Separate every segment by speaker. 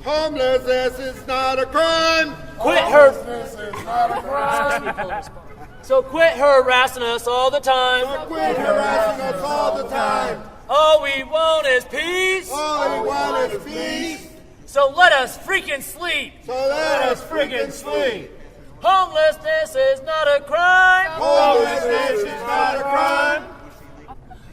Speaker 1: Homelessness is not a crime.
Speaker 2: Homelessness is not a crime.
Speaker 3: So quit harassing us all the time.
Speaker 1: So quit harassing us all the time.
Speaker 3: All we want is peace.
Speaker 1: All we want is peace.
Speaker 3: So let us freaking sleep.
Speaker 1: So let us freaking sleep.
Speaker 3: Homelessness is not a crime.
Speaker 1: Homelessness is not a crime.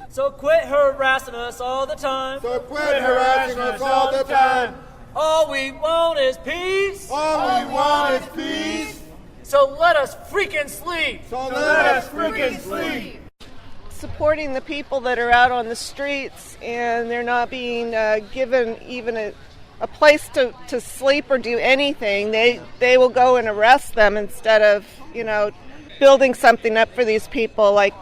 Speaker 3: So quit harassing us all the time.
Speaker 1: So quit harassing us all the time.
Speaker 3: All we want is peace.
Speaker 1: All we want is peace.
Speaker 3: So let us freaking sleep.
Speaker 1: So let us freaking sleep.
Speaker 4: Supporting the people that are out on the streets and they're not being given even a place to sleep or do anything. They will go and arrest them instead of, building something up for these people, like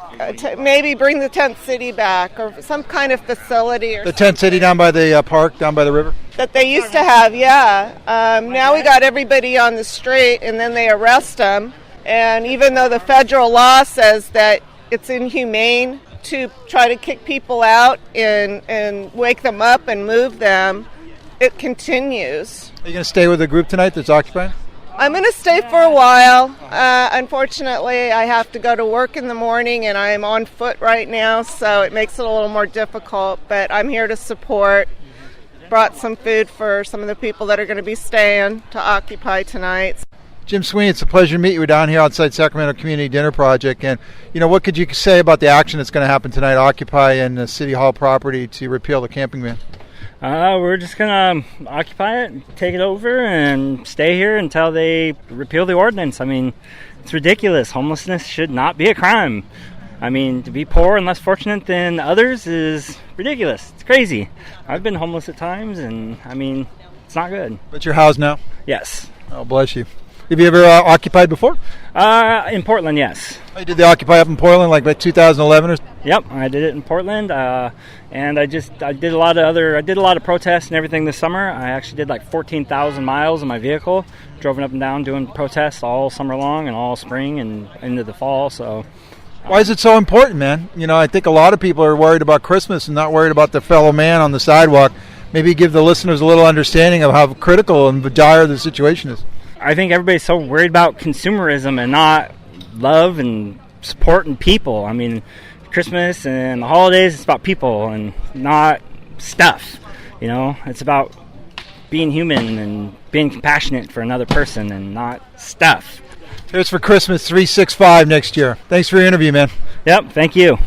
Speaker 4: maybe bring the tent city back or some kind of facility. Or
Speaker 5: the tent city down by the park, down by the river?
Speaker 4: That they used to have, yeah. Now we got everybody on the street and then they arrest them. And even though the federal law says that it's inhumane to try to kick people out and wake them up and move them, it continues.
Speaker 5: Are you going to stay with the group tonight that's occupying?
Speaker 4: I'm going to stay for a while. Unfortunately, I have to go to work in the morning, and I'm on foot right now, so it makes it a little more difficult. But I'm here to support. Brought some food for some of the people that are going to be staying to occupy tonight.
Speaker 5: Jim Sweeney, it's a pleasure to meet you. We're down here outside Sacramento Community Dinner Project. And, what could you say about the action that's going to happen tonight, Occupy and the City Hall property to repeal the camping ban?
Speaker 6: We're just going to occupy it, take it over, and stay here until they repeal the ordinance. I mean, it's ridiculous. Homelessness should not be a crime. I mean, to be poor and less fortunate than others is ridiculous. It's crazy. I've been homeless at times, and, it's not good.
Speaker 5: But you're housed now?
Speaker 6: Yes.
Speaker 5: Oh, bless you. Have you ever occupied before?
Speaker 6: In Portland, yes.
Speaker 5: Oh, you did the Occupy up in Portland, like by 2011 or?
Speaker 6: Yep, I did it in Portland, and I did a lot of protests and everything this summer. I actually did like 14,000 miles in my vehicle, drove up and down doing protests all summer long and all spring and into the fall. So,
Speaker 5: why is it so important, man? I think a lot of people are worried about Christmas and not worried about their fellow man on the sidewalk. Maybe give the listeners a little understanding of how critical and dire the situation is.
Speaker 6: I think everybody's so worried about consumerism and not love and supporting people. I mean, Christmas and the holidays, it's about people and not stuff. It's about being human and being compassionate for another person and not stuff.
Speaker 5: Here's for Christmas 365 next year. Thanks for your interview, man.
Speaker 6: Yep, thank you.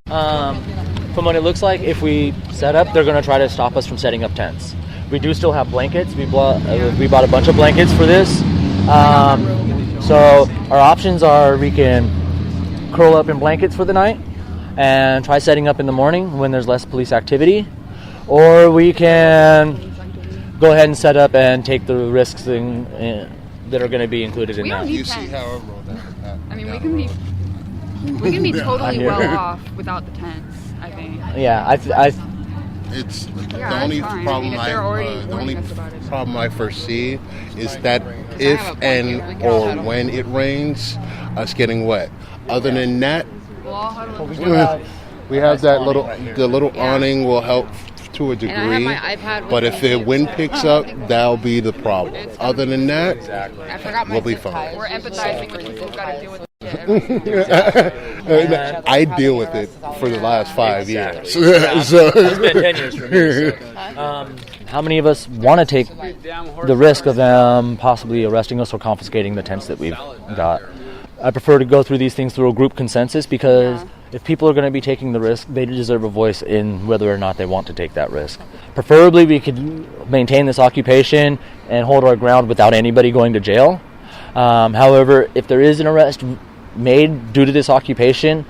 Speaker 7: From what it looks like, if we set up, they're going to try to stop us from setting up tents. We do still have blankets. We bought a bunch of blankets for this. So our options are we can curl up in blankets for the night and try setting up in the morning when there's less police activity, or we can go ahead and set up and take the risks that are going to be included in that.
Speaker 1: You see how I rolled that?
Speaker 8: I mean, we can be totally well off without the tents, I think.
Speaker 7: Yeah,
Speaker 1: It's the only problem I foresee is that if and or when it rains, us getting wet. Other than that, we have the little awning will help to a degree. But if the wind picks up, that'll be the problem. Other than that, we'll be fine.
Speaker 8: We're empathizing with people who've got to deal with it.
Speaker 1: I deal with it for the last 5 years.
Speaker 7: So. It's been 10 years for me. So. How many of us want to take the risk of them possibly arresting us or confiscating the tents that we've got? I prefer to go through these things through a group consensus because if people are going to be taking the risk, they deserve a voice in whether or not they want to take that risk. Preferably, we could maintain this occupation and hold our ground without anybody going to jail. However, if there is an arrest made due to this occupation,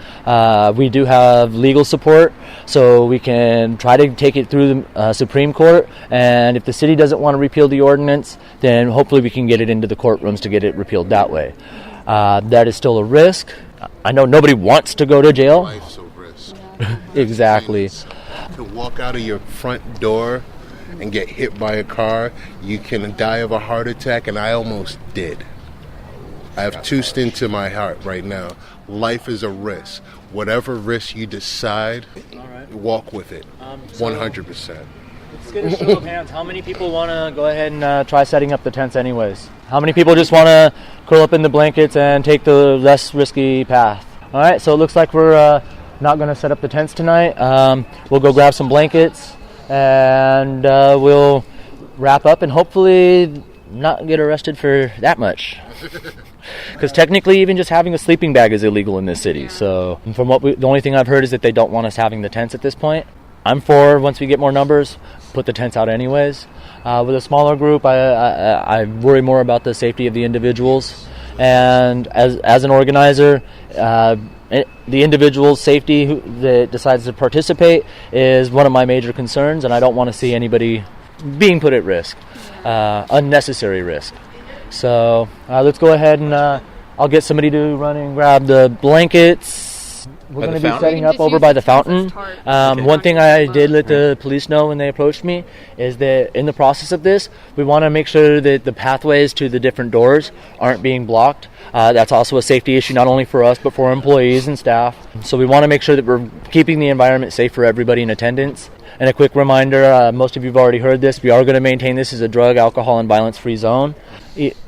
Speaker 7: we do have legal support, so we can try to take it through the Supreme Court, and if the city doesn't want to repeal the ordinance, then hopefully we can get it into the courtrooms to get it repealed that way. That is still a risk. I know nobody wants to go to jail.
Speaker 1: Life's a risk.
Speaker 7: Exactly.
Speaker 1: To walk out of your front door and get hit by a car, you can die of a heart attack, and I almost did. I have 2 stints in my heart right now. Life is a risk. Whatever risk you decide, walk with it. 100%.
Speaker 7: Let's get a show of hands. How many people want to go ahead and try setting up the tents anyways? How many people just want to curl up in the blankets and take the less risky path? All right, so it looks like we're not going to set up the tents tonight. We'll go grab some blankets and we'll wrap up and hopefully not get arrested for that much. Because technically even just having a sleeping bag is illegal in this city. So from the only thing I've heard is that they don't want us having the tents at this point. I'm for, once we get more numbers, put the tents out anyways. With a smaller group, I worry more about the safety of the individuals. And as an organizer, the individual's safety that decides to participate is one of my major concerns, and I don't want to see anybody being put at risk, unnecessary risk. So let's go ahead and I'll get somebody to run and grab the blankets. We're going to be setting up over by the fountain. One thing I did let the police know when they approached me is that in the process of this, we want to make sure that the pathways to the different doors aren't being blocked. That's also a safety issue, not only for us, but for employees and staff. So we want to make sure that we're keeping the environment safe for everybody in attendance. And a quick reminder, most of you have already heard this, we are going to maintain this as a drug, alcohol, and violence-free zone.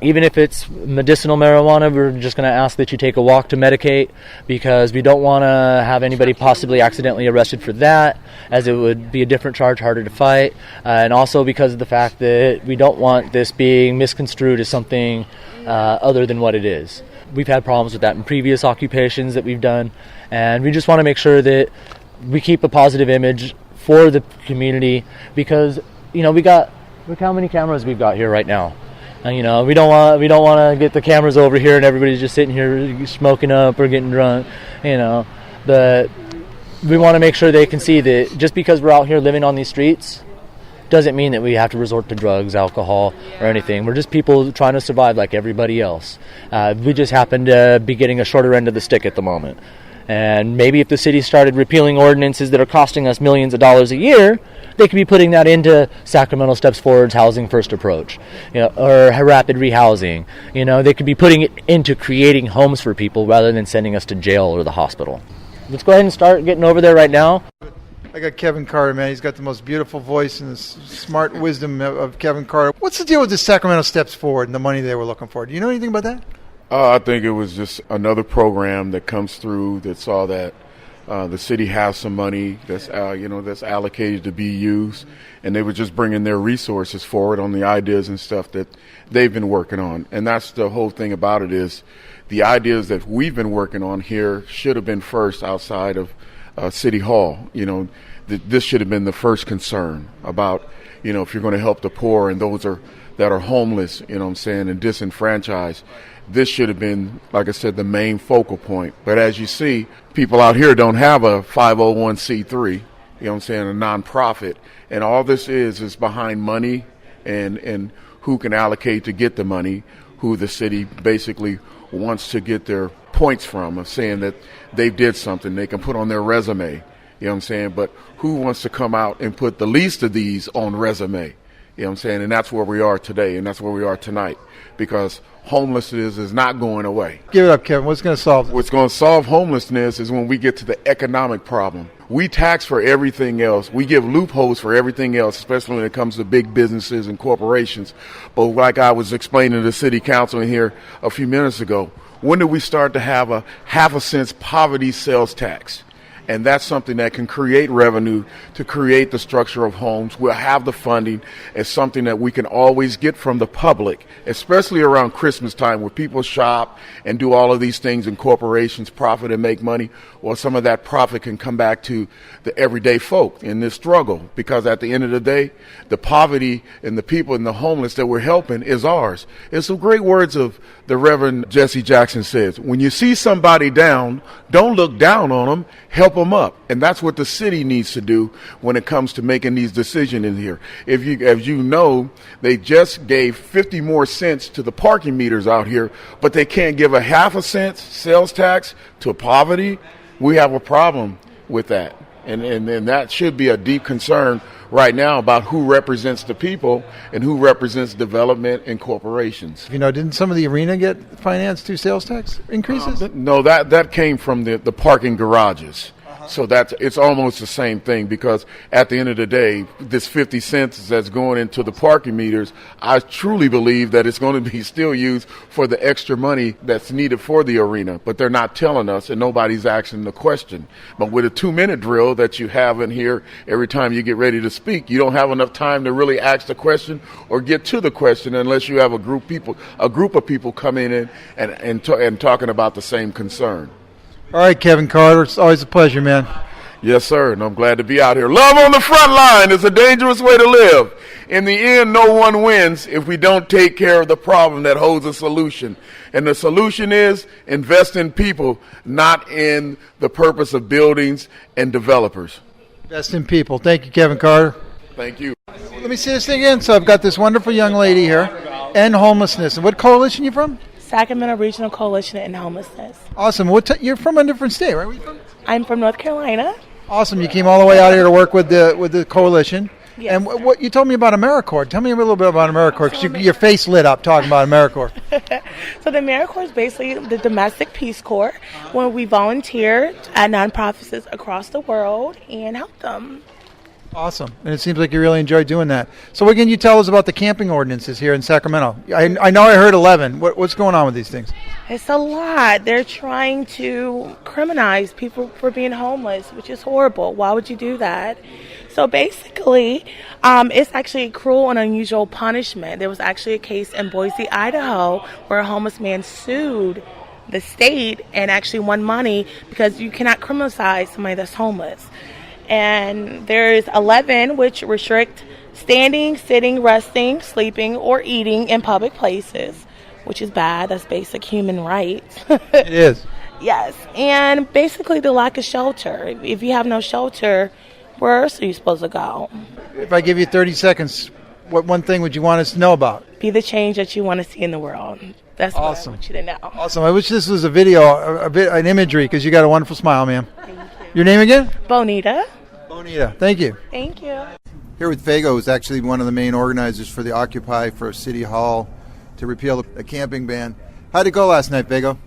Speaker 7: Even if it's medicinal marijuana, we're just going to ask that you take a walk to medicate, because we don't want to have anybody possibly accidentally arrested for that, as it would be a different charge, harder to fight, and also because of the fact that we don't want this being misconstrued as something other than what it is. We've had problems with that in previous occupations that we've done, and we just want to make sure that we keep a positive image for the community, because look how many cameras we've got here right now. And, we don't want to get the cameras over here and everybody's just sitting here smoking up or getting drunk. But we want to make sure they can see that just because we're out here living on these streets doesn't mean that we have to resort to drugs, alcohol, or anything. We're just people trying to survive like everybody else. We just happen to be getting a shorter end of the stick at the moment. And maybe if the city started repealing ordinances that are costing us millions of dollars a year, they could be putting that into Sacramento Steps Forward's Housing First approach, or rapid rehousing. They could be putting it into creating homes for people rather than sending us to jail or the hospital. Let's go ahead and start getting over there right now.
Speaker 5: I got Kevin Carter, man. He's got the most beautiful voice and the smart wisdom of Kevin Carter. What's the deal with the Sacramento Steps Forward and the money they were looking for? Do you know anything about that?
Speaker 2: I think it was just another program that comes through that saw that the city has some money that's that's allocated to be used, and they were just bringing their resources forward on the ideas and stuff that they've been working on. And that's the whole thing about it, is the ideas that we've been working on here should have been first outside of City Hall. This should have been the first concern about, if you're going to help the poor and those that are homeless, and disenfranchised. This should have been, like I said, the main focal point. But as you see, people out here don't have a 501c3, a nonprofit. And all this is behind money and who can allocate to get the money, who the city basically wants to get their points from, of saying that they did something they can put on their resume. But who wants to come out and put the least of these on resume? And that's where we are today, and that's where we are tonight, because homelessness is not going away.
Speaker 5: Give it up, Kevin. What's going to solve this?
Speaker 2: What's going to solve homelessness is when we get to the economic problem. We tax for everything else. We give loopholes for everything else, especially when it comes to big businesses and corporations. But like I was explaining to the city council in here a few minutes ago, when did we start to have a 0.5 cent poverty sales tax? And that's something that can create revenue to create the structure of homes. We'll have the funding. It's something that we can always get from the public, especially around Christmas time where people shop and do all of these things and corporations profit and make money. Well, some of that profit can come back to the everyday folk in this struggle, because at the end of the day, the poverty and the people and the homeless that we're helping is ours. It's some great words of the Reverend Jesse Jackson says, when you see somebody down, don't look down on them, help them up. And that's what the city needs to do when it comes to making these decisions in here. As you know, they just gave 50 more cents to the parking meters out here, but they can't give a 0.5 cent sales tax to poverty. We have a problem with that. And that should be a deep concern right now about who represents the people and who represents development and corporations.
Speaker 5: Didn't some of the arena get financed through sales tax increases?
Speaker 2: No, that came from the parking garages. So it's almost the same thing, because at the end of the day, this 50 cents that's going into the parking meters, I truly believe that it's going to be still used for the extra money that's needed for the arena. But they're not telling us, and nobody's asking the question. But with a 2-minute drill that you have in here every time you get ready to speak, you don't have enough time to really ask the question or get to the question unless you have a group of people coming in and talking about the same concern.
Speaker 5: All right, Kevin Carter, it's always a pleasure, man.
Speaker 2: Yes, sir, and I'm glad to be out here. Love on the front line is a dangerous way to live. In the end, no one wins if we don't take care of the problem that holds a solution. And the solution is invest in people, not in the purpose of buildings and developers.
Speaker 5: Invest in people. Thank you, Kevin Carter.
Speaker 2: Thank you.
Speaker 5: Let me see this thing again. So I've got this wonderful young lady here, End Homelessness. And what coalition you from?
Speaker 9: Sacramento Regional Coalition in Homelessness.
Speaker 5: Awesome. You're from a different state, right? Where you from?
Speaker 9: I'm from North Carolina.
Speaker 5: Awesome. You came all the way out here to work with the coalition.
Speaker 9: Yes,
Speaker 5: and what you told me about AmeriCorps. Tell me a little bit about AmeriCorps, because your face lit up talking about AmeriCorps.
Speaker 9: So the AmeriCorps is basically the domestic Peace Corps, where we volunteer at nonprofits across the world and help them.
Speaker 5: Awesome. And it seems like you really enjoy doing that. So what can you tell us about the camping ordinances here in Sacramento? I know I heard 11. What's going on with these things?
Speaker 9: It's a lot. They're trying to criminalize people for being homeless, which is horrible. Why would you do that? So basically, it's actually a cruel and unusual punishment. There was actually a case in Boise, Idaho, where a homeless man sued the state and actually won money because you cannot criminalize somebody that's homeless. And there's 11 which restrict standing, sitting, resting, sleeping, or eating in public places, which is bad. That's basic human rights.
Speaker 5: It is.
Speaker 9: Yes. And basically the lack of shelter. If you have no shelter, where else are you supposed to go?
Speaker 5: If I give you 30 seconds, what one thing would you want us to know about?
Speaker 9: Be the change that you want to see in the world. That's
Speaker 5: awesome.
Speaker 9: What I want you to know.
Speaker 5: Awesome. I wish this was a video, an imagery, because you got a wonderful smile, ma'am.
Speaker 9: Thank you.
Speaker 5: Your name again?
Speaker 9: Bonita.
Speaker 5: Bonita. Thank you.
Speaker 9: Thank you.
Speaker 5: Here with Vago, who's actually one of the main organizers for the Occupy for City Hall to repeal the camping ban. How'd it go last night, Vago?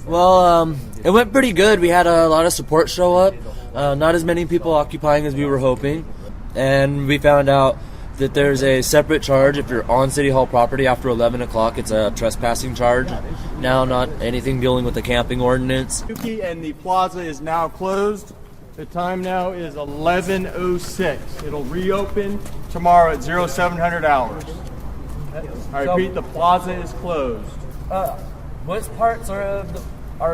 Speaker 10: Well, it went pretty good. We had a lot of support show up. Not as many people occupying as we were hoping. And we found out that there's a separate charge if you're on City Hall property after 11 o'clock. It's a trespassing charge. Now, not anything dealing with the camping ordinance.
Speaker 11: And the plaza is now closed. The time now is 11:06. It'll reopen tomorrow at 0700 hours. I repeat, the plaza is closed.
Speaker 10: What parts are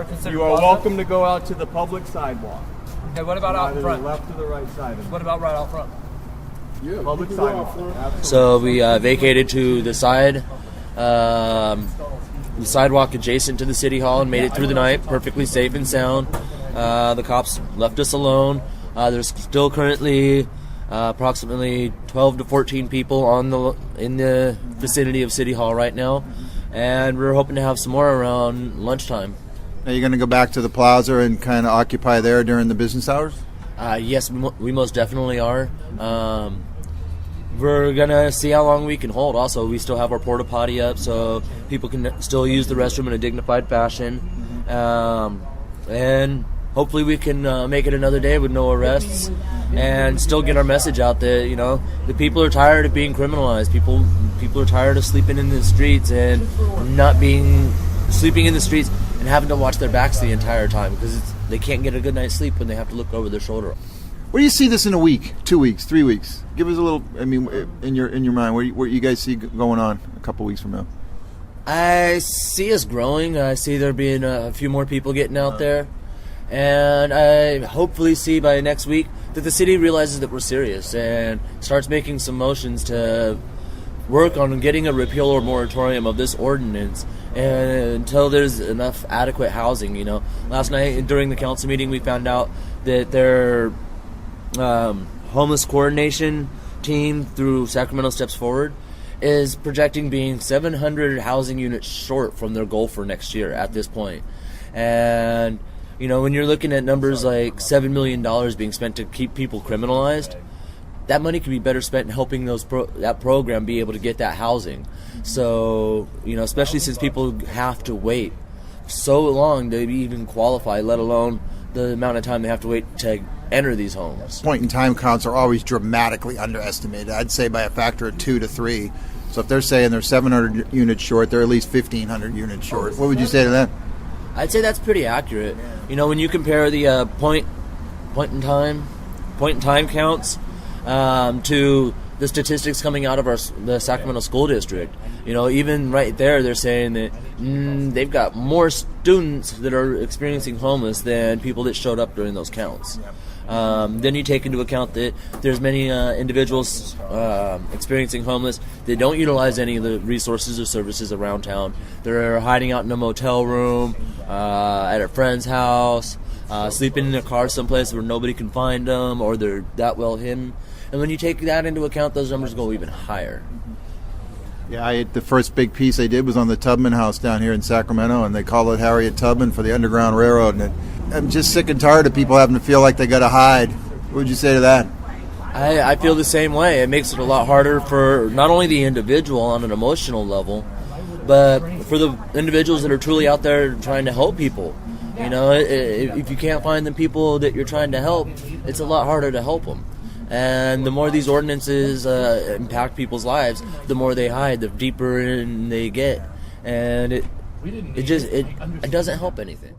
Speaker 10: considered
Speaker 11: You are
Speaker 10: plaza?
Speaker 11: welcome to go out to the public sidewalk.
Speaker 10: Okay, what about out
Speaker 11: Either
Speaker 10: front?
Speaker 11: the left or the right side of it.
Speaker 10: What about right out front?
Speaker 11: Yeah, public sidewalk. Absolutely.
Speaker 10: So we vacated to the side, the sidewalk adjacent to the City Hall, and made it through the night perfectly safe and sound. The cops left us alone. There's still currently approximately 12 to 14 people in the vicinity of City Hall right now, and we're hoping to have some more around lunchtime.
Speaker 5: Are you going to go back to the plaza and kind of occupy there during the business hours?
Speaker 10: Yes, we most definitely are. We're going to see how long we can hold. Also, we still have our porta potty up, so people can still use the restroom in a dignified fashion. And hopefully we can make it another day with no arrests and still get our message out that, you know, the people are tired of being criminalized. People are tired of sleeping in the streets and sleeping in the streets and having to watch their backs the entire time because they can't get a good night's sleep when they have to look over their shoulder.
Speaker 5: Where do you see this in a week, 2 weeks, 3 weeks? Give us a little, I mean, in your mind, where you guys see going on a couple weeks from now?
Speaker 10: I see us growing. I see there being a few more people getting out there. And I hopefully see by next week that the city realizes that we're serious and starts making some motions to work on getting a repeal or moratorium of this ordinance until there's enough adequate housing, you know. Last night during the council meeting we found out that their homeless coordination team through Sacramento Steps Forward is projecting being 700 housing units short from their goal for next year at this point. And, you know, when you're looking at numbers like $7 million being spent to keep people criminalized, that money could be better spent in helping that program be able to get that housing. So, you know, especially since people have to wait so long to even qualify, let alone the amount of time they have to wait to enter these homes.
Speaker 12: Point-in-time counts are always dramatically underestimated. I'd say by a factor of 2 to 3. So if they're saying they're 700 units short, they're at least 1,500 units short. What would you say to that?
Speaker 10: I'd say that's pretty accurate. You know, when you compare the point-in-time counts to the statistics coming out of the Sacramento School District, you know, even right there, they're saying that they've got more students that are experiencing homeless than people that showed up during those counts. Then you take into account that there's many individuals experiencing homeless that don't utilize any of the resources or services around town. They're hiding out in a motel room, at a friend's house, sleeping in a car someplace where nobody can find them, or they're that well hidden. And when you take that into account, those numbers go even higher.
Speaker 12: Yeah, the first big piece they did was on the Tubman House down here in Sacramento, and they call it Harriet Tubman for the Underground Railroad. And I'm just sick and tired of people having to feel like they got to hide. What would you say to that?
Speaker 10: I feel the same way. It makes it a lot harder for not only the individual on an emotional level, but for the individuals that are truly out there trying to help people. You know, if you can't find the people that you're trying to help, it's a lot harder to help them. And the more these ordinances impact people's lives, the more they hide, the deeper in they get, and it doesn't help anything.